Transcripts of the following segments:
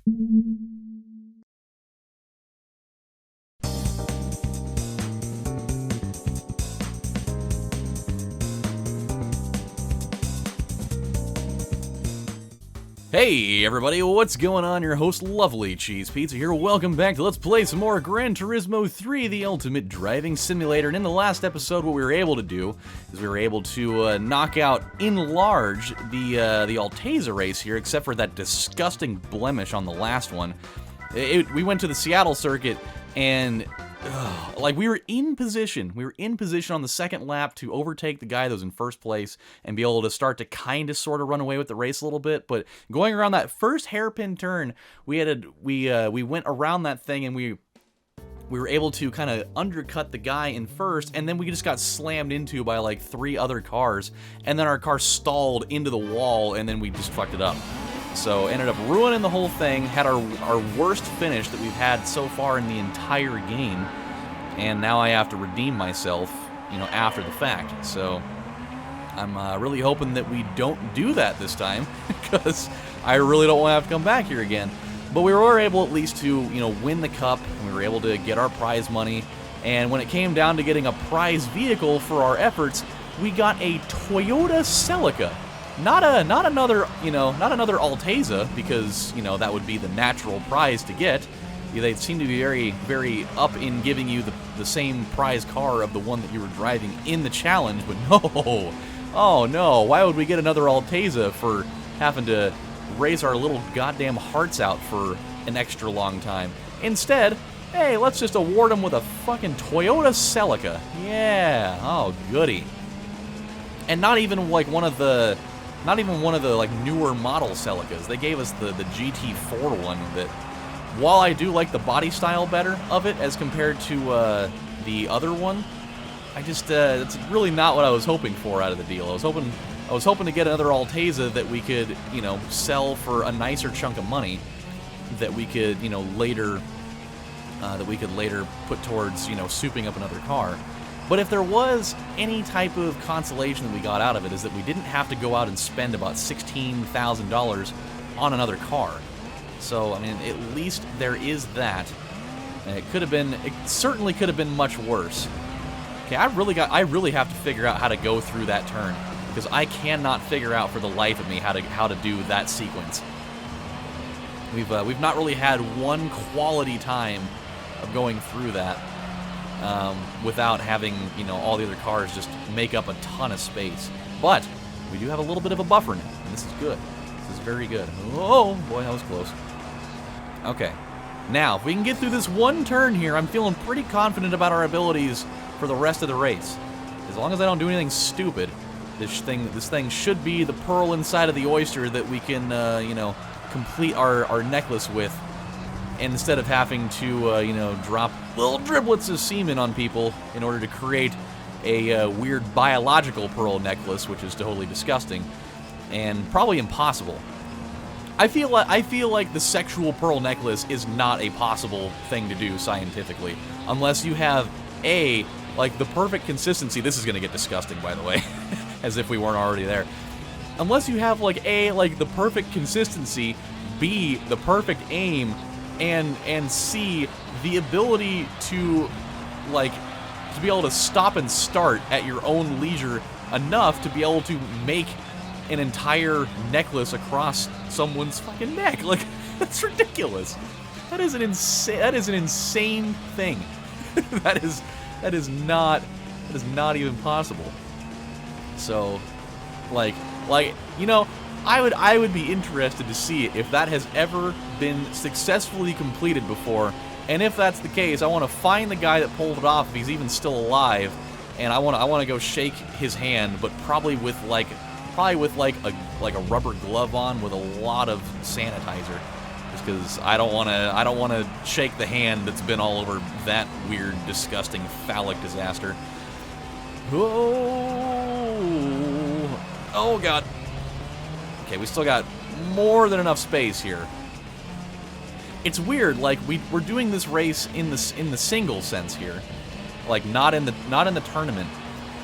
Hey everybody, what's going on? Your host LovelyCheesePizza here. Welcome back to Let's Play some more Gran Turismo 3, the ultimate driving simulator. And in the last episode, what we were able to do is we were able to knock out, in large, the Alteza race here, except for that disgusting blemish on the last one. We went to the Seattle circuit, and like we were in position on the second lap to overtake the guy that was in first place and be able to start to kind of sort of run away with the race a little bit. But going around that first hairpin turn, we went around that thing, and we were able to kind of undercut the guy in first, and then we just got slammed into by like 3 other cars, and then our car stalled into the wall, and then we just fucked it up. So ended up ruining the whole thing, had our worst finish that we've had so far in the entire game, and now I have to redeem myself, you know, after the fact. So I'm really hoping that we don't do that this time, because I really don't want to have to come back here again. But we were able at least to, you know, win the cup, and we were able to get our prize money, and when it came down to getting a prize vehicle for our efforts, we got a Toyota Celica. Not another Alteza, because, you know, that would be the natural prize to get. They seem to be very, very up in giving you the same prize car of the one that you were driving in the challenge, but no. Oh no, why would we get another Alteza for having to raise our little goddamn hearts out for an extra long time? Instead, hey, let's just award them with a fucking Toyota Celica. Yeah, oh goody. And not even like one of the like newer model Celicas. They gave us the GT4 one that, while I do like the body style better of it as compared to the other one, I just it's really not what I was hoping for out of the deal. I was hoping to get another Alteza that we could, you know, sell for a nicer chunk of money that we could, you know, later put towards, you know, souping up another car. But if there was any type of consolation that we got out of it, is that we didn't have to go out and spend about $16,000 on another car. So, I mean, at least there is that. And it certainly could have been much worse. Okay, I really have to figure out how to go through that turn, because I cannot figure out for the life of me how to do that sequence. We've not really had one quality time of going through that. Without having, you know, all the other cars just make up a ton of space. But we do have a little bit of a buffer now, and this is good. This is very good. Oh, boy, that was close. Okay. Now, if we can get through this one turn here, I'm feeling pretty confident about our abilities for the rest of the race. As long as I don't do anything stupid, this thing should be the pearl inside of the oyster that we can, you know, complete our necklace with, instead of having to, you know, drop little driblets of semen on people in order to create a weird biological pearl necklace, which is totally disgusting and probably impossible. I feel like the sexual pearl necklace is not a possible thing to do scientifically, unless you have like the perfect consistency. This is going to get disgusting, by the way, as if we weren't already there. Unless you have like the perfect consistency, B, the perfect aim, and C, the ability to be able to stop and start at your own leisure enough to be able to make an entire necklace across someone's fucking neck. Like, that's ridiculous. That is an insane thing. that is not even possible. So, like you know, I would be interested to see if that has ever been successfully completed before, and if that's the case, I want to find the guy that pulled it off if he's even still alive, and I want to go shake his hand, but probably with like a rubber glove on with a lot of sanitizer, just because I don't want to shake the hand that's been all over that weird, disgusting, phallic disaster. Oh God. Okay, we still got more than enough space here. It's weird, like we're doing this race in the single sense here, like not in the tournament.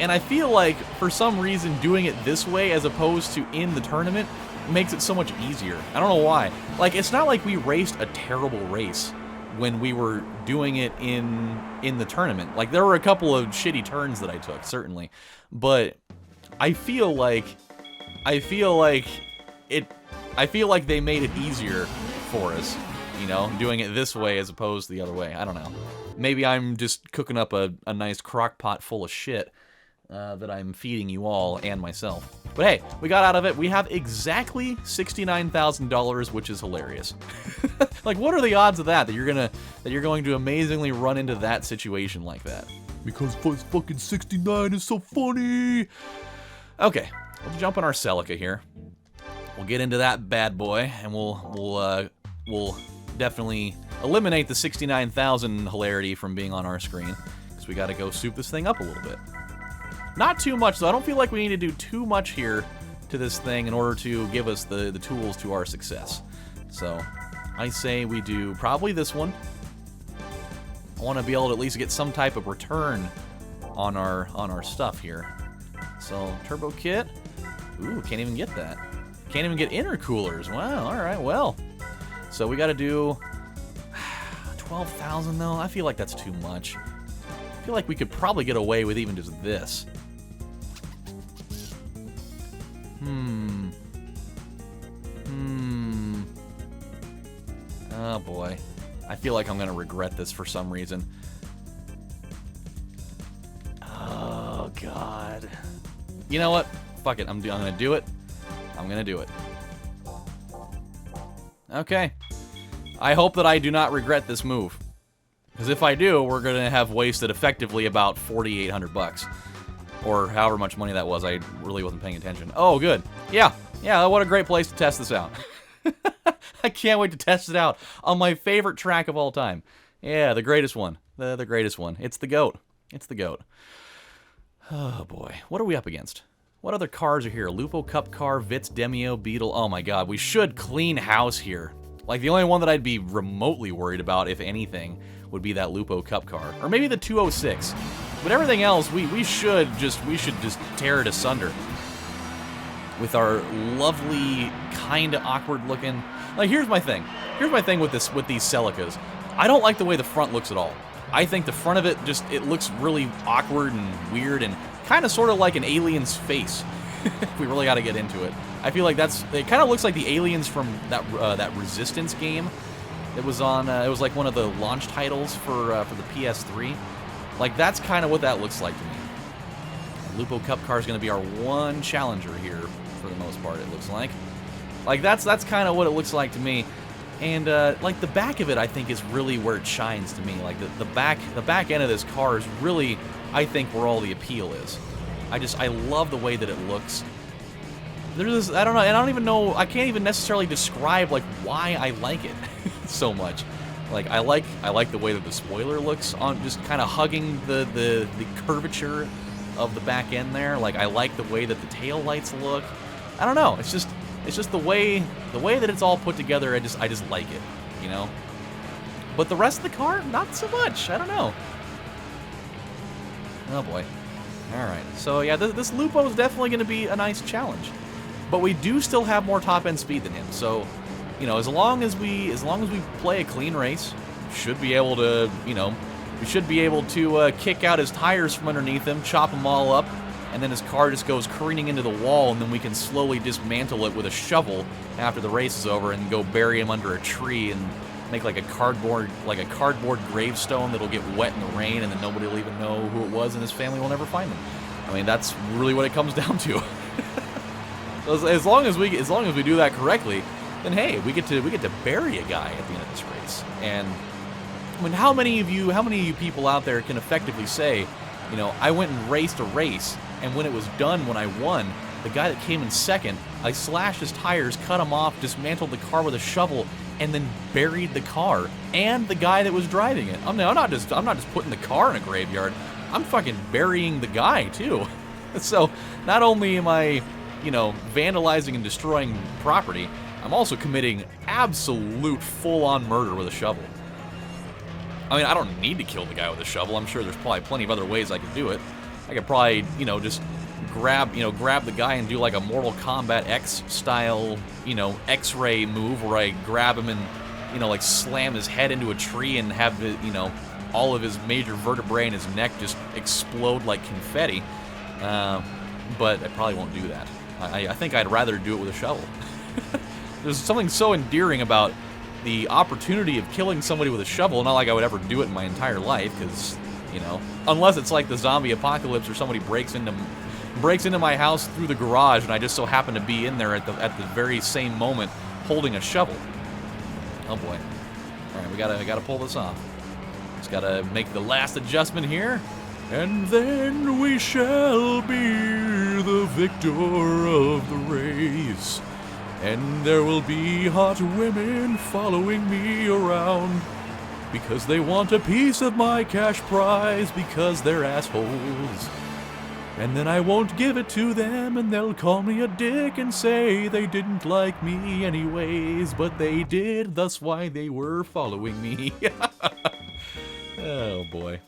And I feel like for some reason doing it this way as opposed to in the tournament makes it so much easier. I don't know why. Like, it's not like we raced a terrible race when we were doing it in the tournament. Like, there were a couple of shitty turns that I took, certainly. But I feel like they made it easier for us, you know, doing it this way as opposed to the other way. I don't know. Maybe I'm just cooking up a nice crock pot full of shit that I'm feeding you all and myself. But hey, we got out of it. We have exactly $69,000, which is hilarious. Like, what are the odds of that you're going to amazingly run into that situation like that? Because fucking 69 is so funny. Okay, let's jump in our Celica here. We'll get into that bad boy, and we'll definitely eliminate the 69,000 hilarity from being on our screen, because we got to go soup this thing up a little bit. Not too much, though. I don't feel like we need to do too much here to this thing in order to give us the tools to our success. So, I say we do probably this one. I want to be able to at least get some type of return on our stuff here. So, turbo kit. Ooh, can't even get that. Can't even get intercoolers. Wow, alright, well. So we gotta do 12,000 though. I feel like that's too much. I feel like we could probably get away with even just this. Oh boy. I feel like I'm gonna regret this for some reason. Oh god. You know what? Fuck it. I'm gonna do it. I'm gonna do it. Okay. I hope that I do not regret this move. Because if I do, we're gonna have wasted effectively about 4,800 bucks. Or however much money that was. I really wasn't paying attention. Oh, good. Yeah. Yeah, what a great place to test this out. I can't wait to test it out on my favorite track of all time. Yeah, the greatest one. The greatest one. It's the GOAT. It's the GOAT. Oh, boy. What are we up against? What other cars are here? Lupo Cup Car, Vitz, Demio, Beetle. Oh my god, we should clean house here. Like, the only one that I'd be remotely worried about, if anything, would be that Lupo Cup Car. Or maybe the 206. But everything else, we should just tear it asunder. With our lovely, kinda awkward looking... Like, here's my thing. Here's my thing with these Celicas. I don't like the way the front looks at all. I think the front of it it looks really awkward and weird and kind of sort of like an alien's face. We really got to get into it. I feel like it kind of looks like the aliens from that Resistance game. It was on, it was like one of the launch titles for the PS3. Like, that's kind of what that looks like to me. And Lupo Cup Car is going to be our one challenger here for the most part, it looks like. Like, that's kind of what it looks like to me. And, like, the back of it, I think, is really where it shines to me. Like, the back end of this car is really, I think, where all the appeal is. I love the way that it looks. There's this, I don't know, and I don't even know, I can't even necessarily describe, like, why I like it so much. Like, I like the way that the spoiler looks on, just kind of hugging the curvature of the back end there. Like, I like the way that the tail lights look. I don't know, it's just the way that it's all put together. I just like it, you know. But the rest of the car, not so much. I don't know. Oh boy. All right. So yeah, this Lupo is definitely going to be a nice challenge. But we do still have more top end speed than him. So, you know, as long as we play a clean race, should be able to, you know, we should be able to kick out his tires from underneath him, chop them all up. And then his car just goes careening into the wall, and then we can slowly dismantle it with a shovel after the race is over and go bury him under a tree and make like a cardboard gravestone that'll get wet in the rain, and then nobody will even know who it was, and his family will never find him. I mean, that's really what it comes down to. as long as we do that correctly, then hey, we get to bury a guy at the end of this race. And I mean, how many of you people out there can effectively say, you know, I went and raced a race, and when it was done, when I won, the guy that came in second, I slashed his tires, cut him off, dismantled the car with a shovel, and then buried the car and the guy that was driving it. I'm not just putting the car in a graveyard. I'm fucking burying the guy too. So not only am I, you know, vandalizing and destroying property, I'm also committing absolute full-on murder with a shovel. I mean, I don't need to kill the guy with a shovel. I'm sure there's probably plenty of other ways I could do it. I could probably, you know, just grab the guy and do like a Mortal Kombat X style, X-ray move where I grab him and, like slam his head into a tree and have the, all of his major vertebrae in his neck just explode like confetti. But I probably won't do that. I think I'd rather do it with a shovel. There's something so endearing about the opportunity of killing somebody with a shovel. Not like I would ever do it in my entire life, because, unless it's like the zombie apocalypse or somebody breaks into my house through the garage and I just so happen to be in there at the very same moment holding a shovel. Oh boy. All right, we gotta pull this off. Just gotta make the last adjustment here, and then we shall be the victor of the race. And there will be hot women following me around because they want a piece of my cash prize because they're assholes. And then I won't give it to them and they'll call me a dick and say they didn't like me anyways, but they did, thus why they were following me. Oh boy.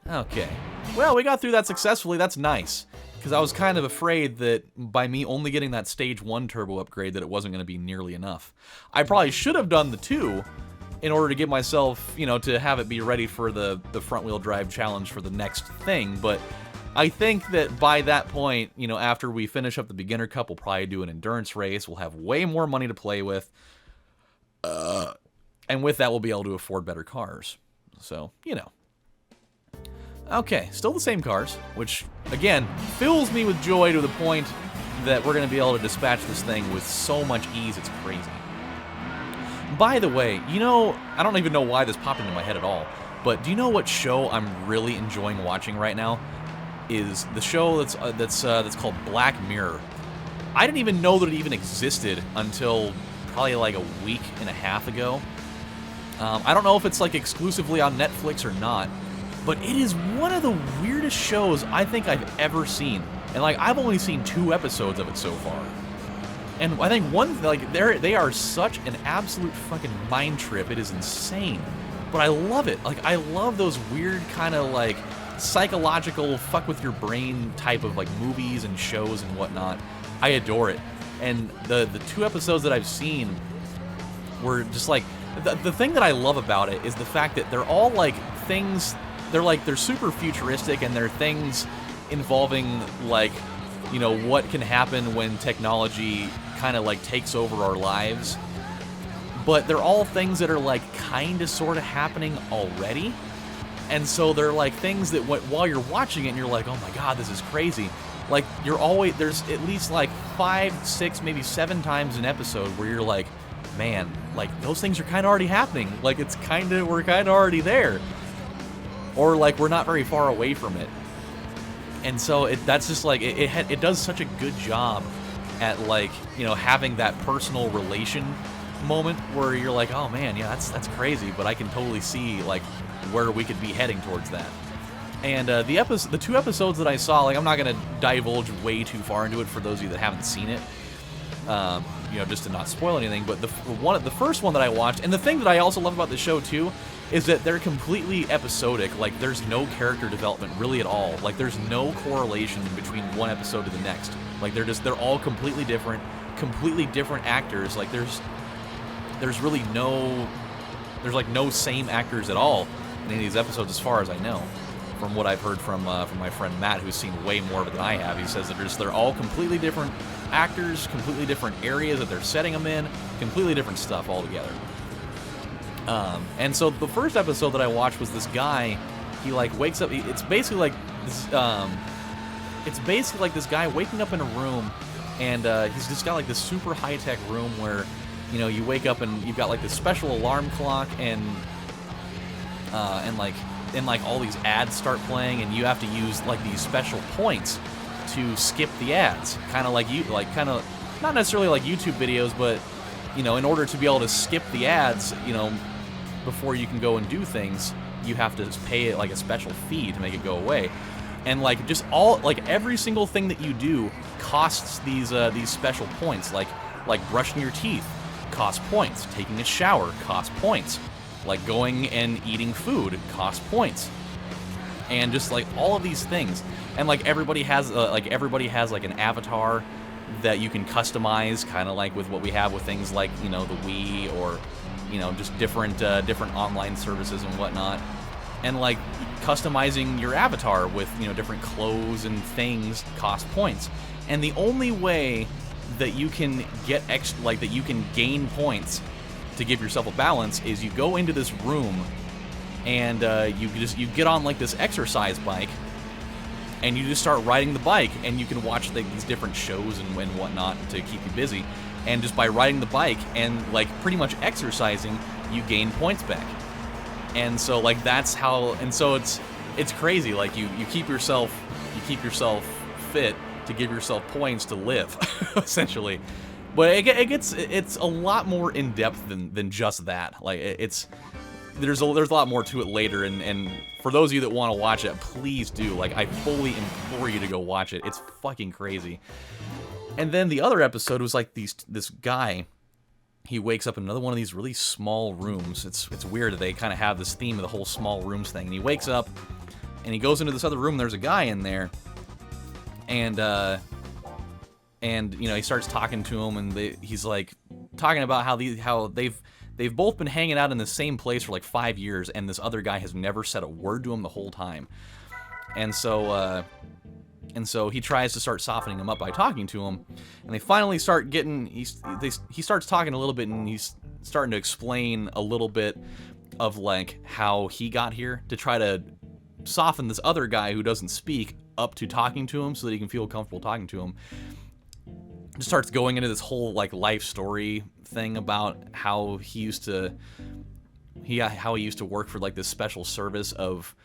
Okay. Well, we got through that successfully. That's nice. Because I was kind of afraid that by me only getting that Stage 1 turbo upgrade that it wasn't going to be nearly enough. I probably should have done the 2 in order to give myself, to have it be ready for the front-wheel drive challenge for the next thing, but I think that by that point, after we finish up the beginner cup, we'll probably do an endurance race. We'll have way more money to play with. And with that, we'll be able to afford better cars. So, Okay, still the same cars, which, again, fills me with joy to the point that we're going to be able to dispatch this thing with so much ease, it's crazy. By the way, I don't even know why this popped into my head at all, but do you know what show I'm really enjoying watching right now? Is the show that's called Black Mirror. I didn't even know that it even existed until probably like a week and a half ago. I don't know if it's like exclusively on Netflix or not, but it is one of the weirdest shows I think I've ever seen. And like I've only seen 2 episodes of it so far. And I think they are such an absolute fucking mind trip. It is insane. But I love it. Like I love those weird kind of like psychological fuck with your brain type of like movies and shows and whatnot. I adore it. And the 2 episodes that I've seen were just like the thing that I love about it is the fact that they're all like things. They're super futuristic, and they're things involving like what can happen when technology kind of like takes over our lives. But they're all things that are like kind of sort of happening already. And so they're like things that while you're watching it and you're like, oh my god, this is crazy. Like there's at least like 5, 6, maybe 7 times an episode where you're like, man, like those things are kind of already happening. Like we're kind of already there. Or like we're not very far away from it. And so that's just like, it does such a good job at like, having that personal relation moment where you're like, oh man, yeah, that's crazy, but I can totally see like where we could be heading towards that. And the 2 episodes that I saw, like I'm not gonna divulge way too far into it for those of you that haven't seen it, just to not spoil anything. But the first one that I watched, and the thing that I also love about the show too, is that they're completely episodic. Like there's no character development really at all. Like there's no correlation between one episode to the next. Like they're all completely different actors. Like there's like no same actors at all in any of these episodes, as far as I know, from what I've heard from my friend Matt, who's seen way more of it than I have. He says that they're all completely different actors, completely different areas that they're setting them in, completely different stuff altogether. And so the first episode that I watched was this guy. He like wakes up. It's basically like this. It's basically like this guy waking up in a room, and he's just got like this super high tech room where, you wake up and you've got like this special alarm clock and like all these ads start playing, and you have to use like these special points to skip the ads. Kind of like not necessarily like YouTube videos, but in order to be able to skip the ads, before you can go and do things, you have to pay like a special fee to make it go away. And like just every single thing that you do costs these special points. Like brushing your teeth costs points, taking a shower costs points, like going and eating food costs points, and just like all of these things. And like everybody has like an avatar that you can customize, kind of like with what we have with things like, you know, the Wii, or, you know, just different online services and whatnot. And like customizing your avatar with, you know, different clothes and things cost points. And the only way that you can get that you can gain points to give yourself a balance is you go into this room and you get on like this exercise bike, and you just start riding the bike, and you can watch these different shows and whatnot to keep you busy. And just by riding the bike and like pretty much exercising, you gain points back. And so like that's how, and so it's crazy. Like you keep yourself fit to give yourself points to live, essentially. But it's a lot more in depth than just that. Like there's a lot more to it later, and for those of you that want to watch it, please do. Like, I fully implore you to go watch it. It's fucking crazy. And then the other episode was like this guy, he wakes up in another one of these really small rooms. It's weird that they kind of have this theme of the whole small rooms thing. And he wakes up and he goes into this other room, and there's a guy in there, and you know, he starts talking to him, and he's like talking about how they've both been hanging out in the same place for like 5 years, and this other guy has never said a word to him the whole time. And so he tries to start softening him up by talking to him, and they finally start getting, he starts talking a little bit, and he's starting to explain a little bit of like how he got here, to try to soften this other guy who doesn't speak up to talking to him so that he can feel comfortable talking to him. Just starts going into this whole like life story thing about how he used to work for like this special service of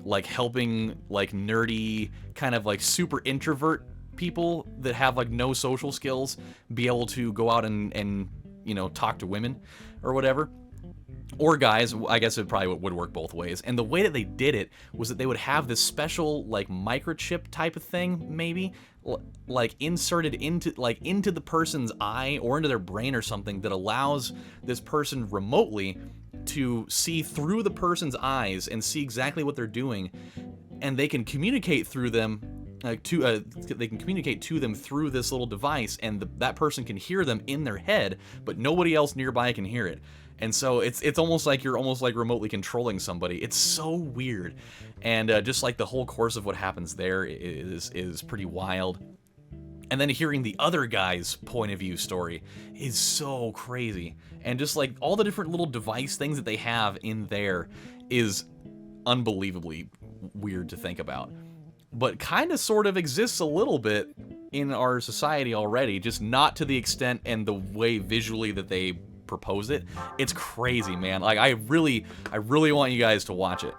like helping like nerdy kind of like super introvert people that have like no social skills be able to go out and you know, talk to women or whatever. Or guys, I guess it probably would work both ways. And the way that they did it was that they would have this special like microchip type of thing, maybe like inserted into the person's eye or into their brain or something, that allows this person remotely to see through the person's eyes and see exactly what they're doing, and they can communicate through them they can communicate to them through this little device, and that person can hear them in their head, but nobody else nearby can hear it. And so it's almost like you're remotely controlling somebody. It's so weird. And just like the whole course of what happens there is pretty wild. And then hearing the other guy's point of view story is so crazy. And just like all the different little device things that they have in there is unbelievably weird to think about. But kind of sort of exists a little bit in our society already, just not to the extent and the way visually that they propose it. It's crazy, man. Like, I really want you guys to watch it.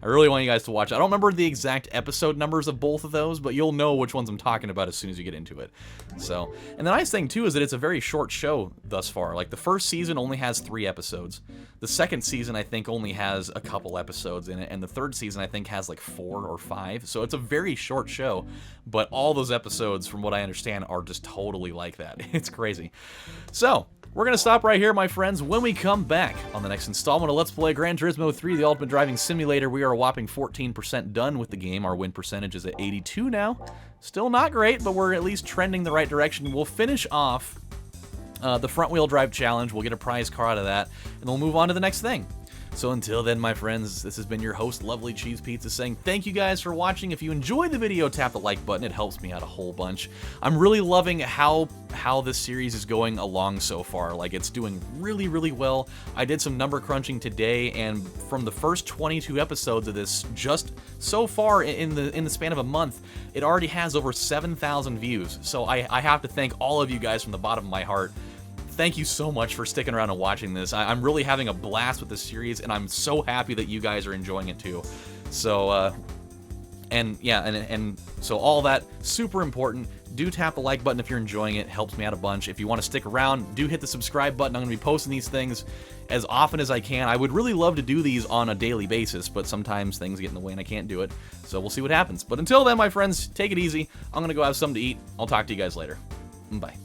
I really want you guys to watch it. I don't remember the exact episode numbers of both of those, but you'll know which ones I'm talking about as soon as you get into it. So, and the nice thing too is that it's a very short show thus far. Like, the first season only has 3 episodes. The second season, I think, only has a couple episodes in it, and the third season, I think, has like 4 or 5. So it's a very short show, but all those episodes, from what I understand, are just totally like that. It's crazy. So, we're going to stop right here, my friends. When we come back on the next installment of Let's Play Gran Turismo 3, the Ultimate Driving Simulator, we are a whopping 14% done with the game. Our win percentage is at 82 now. Still not great, but we're at least trending the right direction. We'll finish off the front-wheel drive challenge. We'll get a prize car out of that, and we'll move on to the next thing. So until then, my friends, this has been your host, LovelyCheesePizza, saying thank you guys for watching. If you enjoyed the video, tap the like button. It helps me out a whole bunch. I'm really loving how this series is going along so far. Like, it's doing really, really well. I did some number crunching today, and from the first 22 episodes of this, just so far in the span of a month, it already has over 7,000 views. So I have to thank all of you guys from the bottom of my heart. Thank you so much for sticking around and watching this. I'm really having a blast with this series, and I'm so happy that you guys are enjoying it too. So, and yeah, and so all that, super important. Do tap the like button if you're enjoying it. Helps me out a bunch. If you want to stick around, do hit the subscribe button. I'm going to be posting these things as often as I can. I would really love to do these on a daily basis, but sometimes things get in the way and I can't do it. So we'll see what happens. But until then, my friends, take it easy. I'm going to go have something to eat. I'll talk to you guys later. Bye.